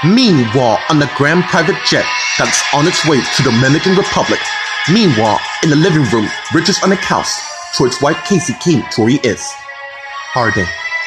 Meanwhile, on the grand private jet that's on its way to the Dominican Republic. Meanwhile, in the living room, Rich is on the couch. Troy's wife Casey came to where he is. How are they?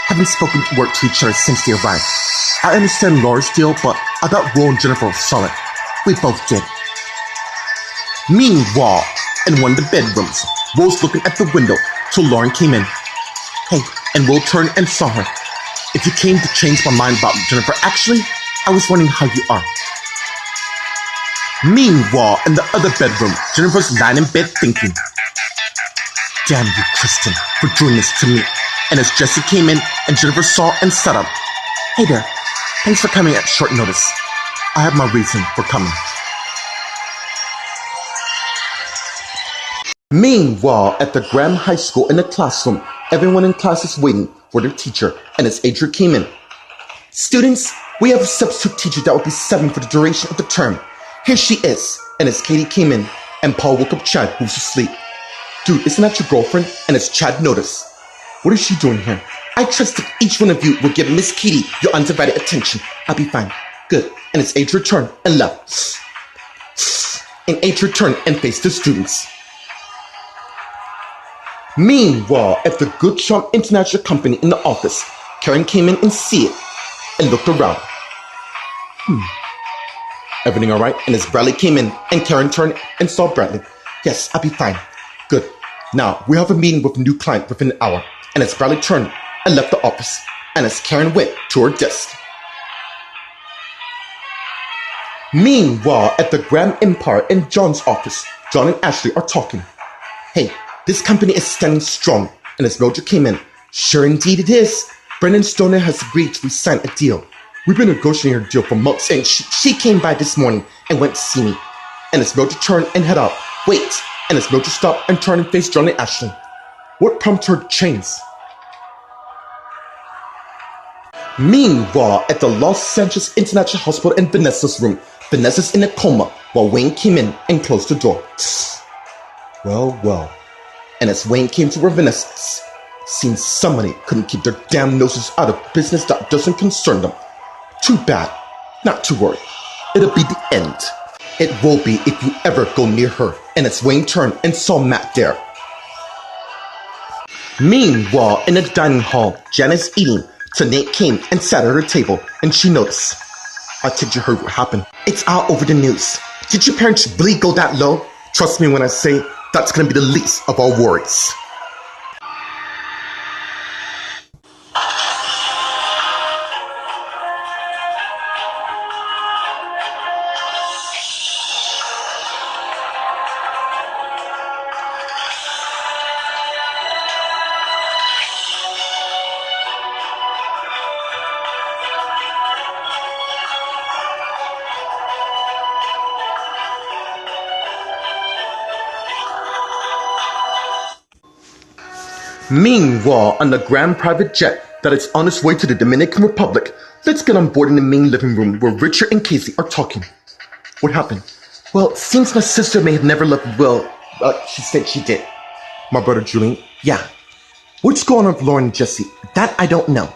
Haven't spoken word to each other since they arrived. I understand Laura's deal, but I thought Will and Jennifer were solid. We both did. Meanwhile, in one of the bedrooms, Will's looking at the window till Lauren came in. Hey, and Will turned and saw her. If you came to change my mind about Jennifer, actually, I was wondering how you are. Meanwhile, in the other bedroom, Jennifer's lying in bed thinking, damn you, Kristen, for doing this to me. And as Jesse came in and Jennifer saw and sat up, hey there, thanks for coming at short notice. I have my reason for coming. Meanwhile, at the Graham High School in the classroom, everyone in class is waiting for their teacher, and as Adria came in, students, we have a substitute teacher that will be subbing for the duration of the term. Here she is. And as Katie came in, and Paul woke up Chad, who's asleep. Dude, isn't that your girlfriend? And as Chad noticed, what is she doing here? I trusted each one of you would give Miss Katie your undivided attention. I'll be fine. Good. And as Adria turned and left. And Adria turned and faced the students. Meanwhile, at the Good Charm International Company in the office, Karen came in and see it and looked around. Everything all right? And as Bradley came in and Karen turned and saw Bradley. Yes, I'll be fine. Good. Now, we have a meeting with a new client within an hour. And as Bradley turned and left the office, and as Karen went to her desk. Meanwhile, at the Grand Empire in John's office, John and Ashley are talking. Hey, this company is standing strong. And as Roger came in, sure indeed it is. Brendan Stoner has agreed to resign a deal. We've been negotiating a deal for months, and she came by this morning and went to see me. And as Roger turned and head out, wait. And as Roger stopped and turned and faced John and Ashley. What prompted her to change? Meanwhile, at the Los Angeles International Hospital in Vanessa's room, Vanessa's in a coma while Wayne came in and closed the door. Well. And as Wayne came to where Vanessa is, seems somebody couldn't keep their damn noses out of business that doesn't concern them. Too bad. Not to worry. It'll be the end. It will be if you ever go near her. And as Wayne turned and saw Matt there. Meanwhile, in the dining hall, Janice eating. So Nate came and sat at her table, and she noticed. I think you heard what happened. It's all over the news. Did your parents really go that low? Trust me when I say that's gonna be the least of our worries. Meanwhile, on the grand private jet that is on its way to the Dominican Republic, let's get on board in the main living room where Richard and Casey are talking. What happened? Well, it seems my sister may have never loved Will, but she said she did. My brother Julian? Yeah. What's going on with Lauren and Jesse? That I don't know.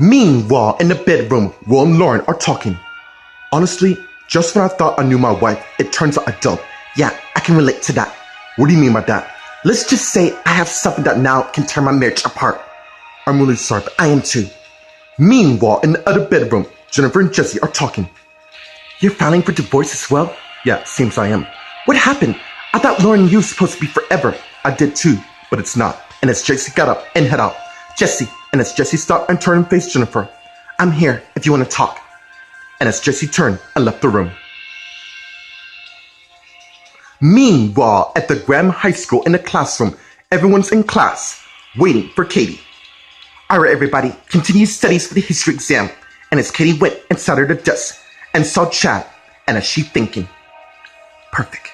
Meanwhile, in the bedroom, Will and Lauren are talking. Honestly, just when I thought I knew my wife, it turns out I don't. Yeah, I can relate to that. What do you mean by that? Let's just say I have something that now can tear my marriage apart. I'm really sorry, but I am too. Meanwhile, in the other bedroom, Jennifer and Jesse are talking. You're filing for divorce as well? Yeah, seems I am. What happened? I thought Lauren and you were supposed to be forever. I did too, but it's not. And as Jesse got up and head out, Jesse, and as Jesse stopped and turned and faced Jennifer, I'm here if you want to talk. And as Jesse turned and left the room. Meanwhile, at the Graham High School in the classroom, everyone's in class, waiting for Katie. Alright everybody, continue studies for the history exam. And as Katie went and sat at her desk and saw Chad, and as she thinking, perfect.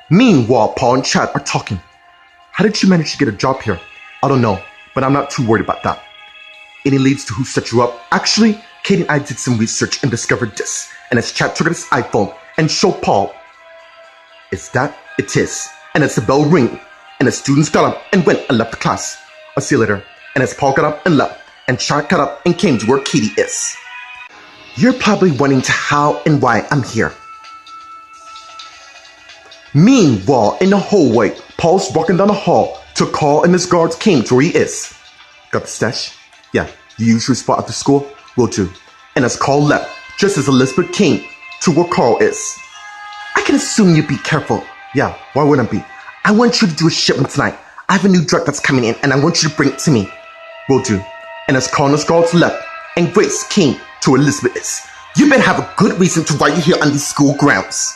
Meanwhile, Paul and Chad are talking. How did you manage to get a job here? I don't know, but I'm not too worried about that. Any leads to who set you up? Actually, Katie and I did some research and discovered this. And as Chad took out his iPhone and showed Paul, it's that? It is. And as the bell ring, and the students got up and went and left the class. I'll see you later. And as Paul got up and left, and Chad got up and came to where Katie is. You're probably wondering to how and why I'm here. Meanwhile, in the hallway, Paul's walking down the hall to call and his guards came to where he is. Got the stash? Yeah, the usual spot at the school? Will do. And as Carl left, just as Elizabeth came to where Carl is. I can assume you'd be careful. Yeah, why wouldn't I be? I want you to do a shipment tonight. I have a new drug that's coming in and I want you to bring it to me. Will do. And as Carl and his guards left, and Grace came to where Elizabeth is. You better have a good reason to why you're here on these school grounds.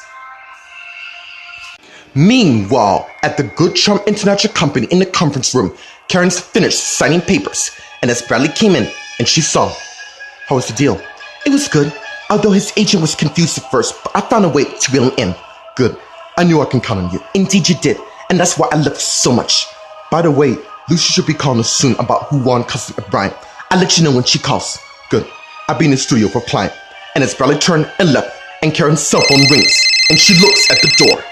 Meanwhile, at the Good Charm International Company in the conference room, Karen's finished signing papers, and as Bradley came in and she saw, how was the deal? It was good, although his agent was confused at first, but I found a way to reel him in. Good. I knew I can count on you. Indeed you did, and that's why I love you so much. By the way, Lucy should be calling us soon about who won Cousin Brian. I'll let you know when she calls. Good. I'll be in the studio for a client. And as Bradley turned and left, and Karen's cell phone rings, and she looks at the door.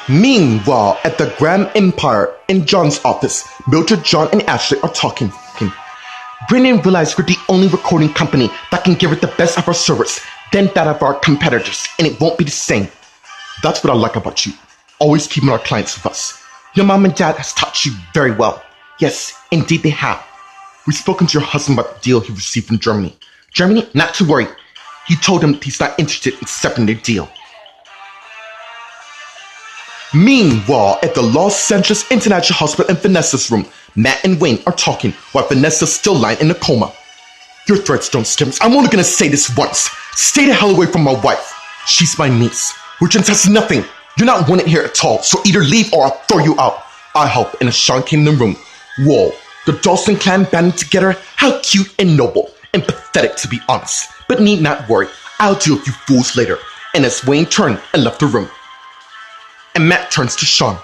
Meanwhile, at the Grand Empire in John's office, Mildred, John, and Ashley are talking. Brennan realized we're the only recording company that can give it the best of our service than that of our competitors, and it won't be the same. That's what I like about you. Always keeping our clients with us. Your mom and dad has taught you very well. Yes, indeed they have. We've spoken to your husband about the deal he received from Germany. Germany, not to worry. He told him he's not interested in accepting their deal. Meanwhile, at the Los Angeles International Hospital in Vanessa's room, Matt and Wayne are talking while Vanessa's still lying in a coma. Your threats don't scare me. I'm only gonna say this once. Stay the hell away from my wife. She's my niece. Regent has nothing. You're not wanted here at all, so either leave or I'll throw you out. I help, and as Sean came in the room, whoa, the Dawson clan banded together. How cute and noble, and pathetic to be honest. But need not worry, I'll deal with you fools later. And as Wayne turned and left the room, and Matt turns to Sean.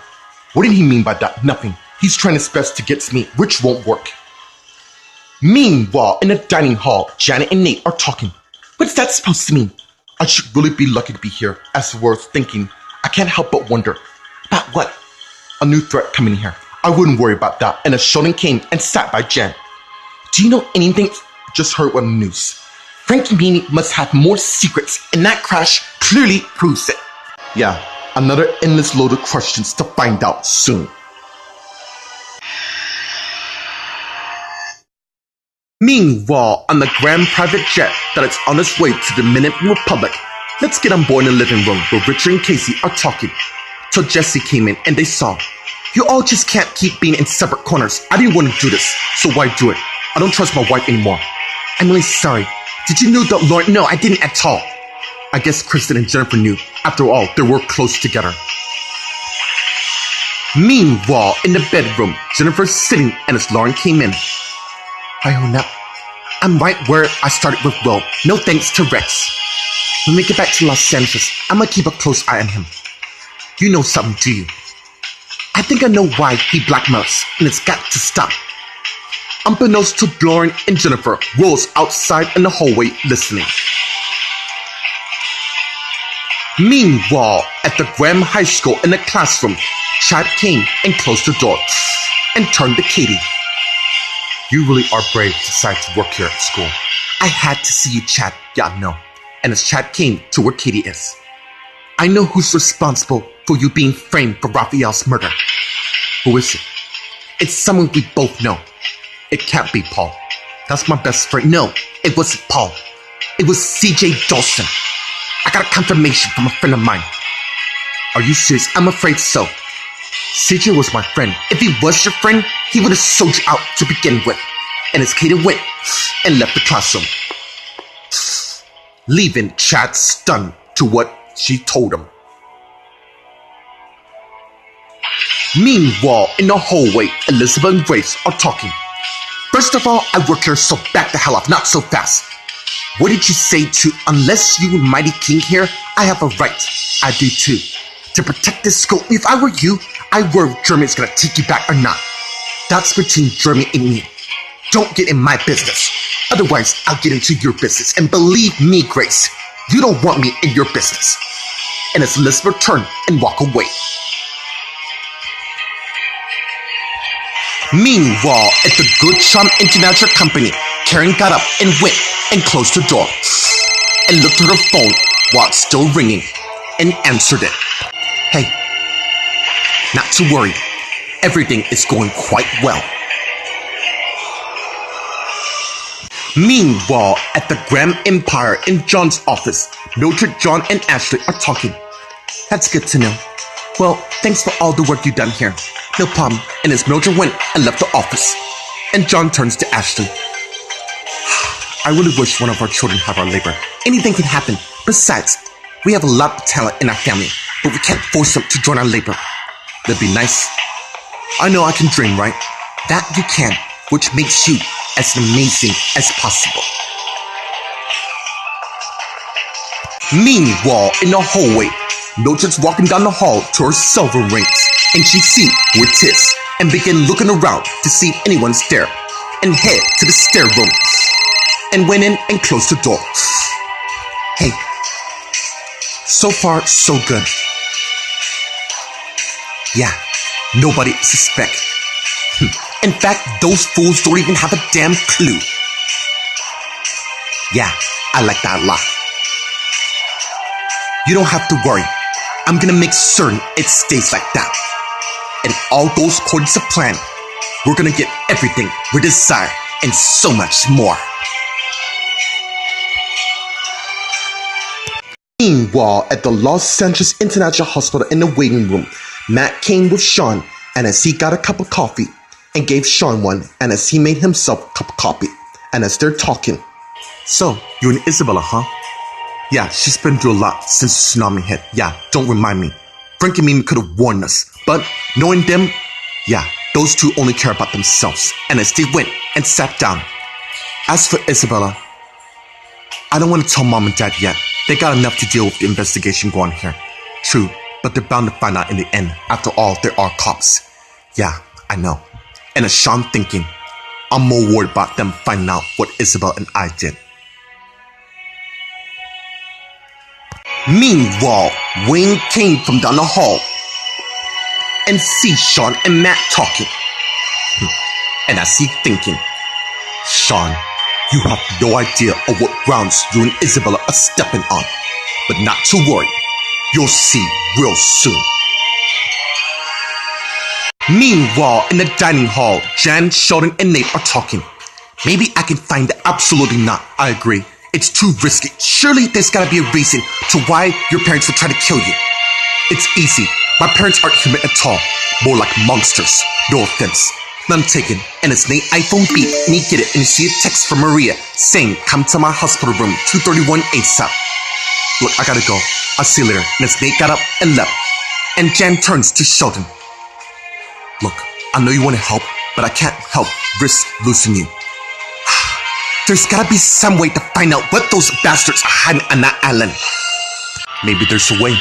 What did he mean by that? Nothing. He's trying his best to get to me, which won't work. Meanwhile, in the dining hall, Janet and Nate are talking. What's that supposed to mean? I should really be lucky to be here, as we're thinking. I can't help but wonder. About what? A new threat coming here. I wouldn't worry about that. And as Sheldon came and sat by Jan. Do you know anything? Just heard on the news. Frankie Meany must have more secrets, and that crash clearly proves it. Yeah. Another endless load of questions to find out soon. Meanwhile, on the grand private jet that is on its way to the Dominican Republic, let's get on board in the living room where Richard and Casey are talking. So Jesse came in and they saw, you all just can't keep being in separate corners. I didn't want to do this, so why do it? I don't trust my wife anymore. I'm really sorry. Did you know that Lauren? No, I didn't at all. I guess Kristen and Jennifer knew. After all, they were close together. Meanwhile, in the bedroom, Jennifer's sitting and as Lauren came in. Hi, Hona. I'm right where I started with Will. No thanks to Rex. When we get back to Los Angeles, I'm gonna keep a close eye on him. You know something, do you? I think I know why he blackmails, and it's got to stop. Unbeknownst to Lauren and Jennifer, Will's outside in the hallway listening. Meanwhile, at the Graham High School in the classroom, Chad came and closed the door and turned to Katie. You really are brave to decide to work here at school. I had to see you, Chad. Yeah, no. And as Chad came to where Katie is, I know who's responsible for you being framed for Raphael's murder. Who is it? It's someone we both know. It can't be Paul. That's my best friend. No, it wasn't Paul. It was CJ Dawson. I got a confirmation from a friend of mine. Are you serious? I'm afraid so. CJ was my friend. If he was your friend, he would have sold you out to begin with. And as Katie went and left the classroom, leaving Chad stunned to what she told him. Meanwhile, in the hallway, Elizabeth and Grace are talking. First of all, I work here, so back the hell off, not so fast. What did you say to, unless you were mighty king here, I have a right. I do too. To protect this school, if I were you, I worry if Jeremy is gonna take you back or not. That's between Jeremy and me. Don't get in my business. Otherwise, I'll get into your business. And believe me, Grace, you don't want me in your business. And as Elizabeth turned and walked away. Meanwhile, at the Good Charm International Company, Karen got up and went and closed her door and looked at her phone while it's still ringing and answered it. Hey, not to worry. Everything is going quite well. Meanwhile, at the Graham Empire in John's office, Mildred, John, and Ashley are talking. That's good to know. Well, thanks for all the work you've done here. No problem. And as Mildred went and left the office, and John turns to Ashley. I really wish one of our children had our labor. Anything can happen. Besides, we have a lot of talent in our family, but we can't force them to join our labor. That'd be nice. I know I can dream, right? That you can, which makes you as amazing as possible. Meanwhile, in the hallway, Mildred's walking down the hall to her silver rings, and she sees who it is, and begin looking around to see if anyone's there, and head to the stair room, and went in and closed the door. Hey, so far so good. Yeah, nobody suspects. In fact, those fools don't even have a damn clue. Yeah, I like that a lot. You don't have to worry. I'm gonna make certain it stays like that. And if all goes according to plan, we're gonna get everything we desire and so much more. Meanwhile, at the Los Angeles International Hospital in the waiting room, Matt came with Sean, and as he got a cup of coffee, and gave Sean one, and as he made himself a cup of coffee, and as they're talking. So, you and Isabella, huh? Yeah, she's been through a lot since the tsunami hit. Yeah, don't remind me. Frank and Mimi could have warned us, but knowing them, yeah, those two only care about themselves. And as they went and sat down. As for Isabella, I don't want to tell Mom and Dad yet. They got enough to deal with the investigation going here. True, but they're bound to find out in the end. After all, there are cops. Yeah, I know. And as Sean thinking, I'm more worried about them finding out what Isabel and I did. Meanwhile, Wayne came from down the hall and see Sean and Matt talking. And as he thinking, Sean, you have no idea of what grounds you and Isabella are stepping on. But not to worry, you'll see real soon. Meanwhile, in the dining hall, Jan, Sheldon, and Nate are talking. Maybe I can find the absolutely not. I agree. It's too risky. Surely there's gotta be a reason to why your parents would try to kill you. It's easy. My parents aren't human at all. More like monsters. No offense. None taken. And as Nate's iPhone beep, and he get it, and you see a text from Maria saying, come to my hospital room, 231 ASAP. Look, I gotta go. I'll see you later. And as Nate got up and left, and Jan turns to Sheldon. Look, I know you want to help, but I can't help risk losing you. There's gotta be some way to find out what those bastards are hiding on that island. Maybe there's a way.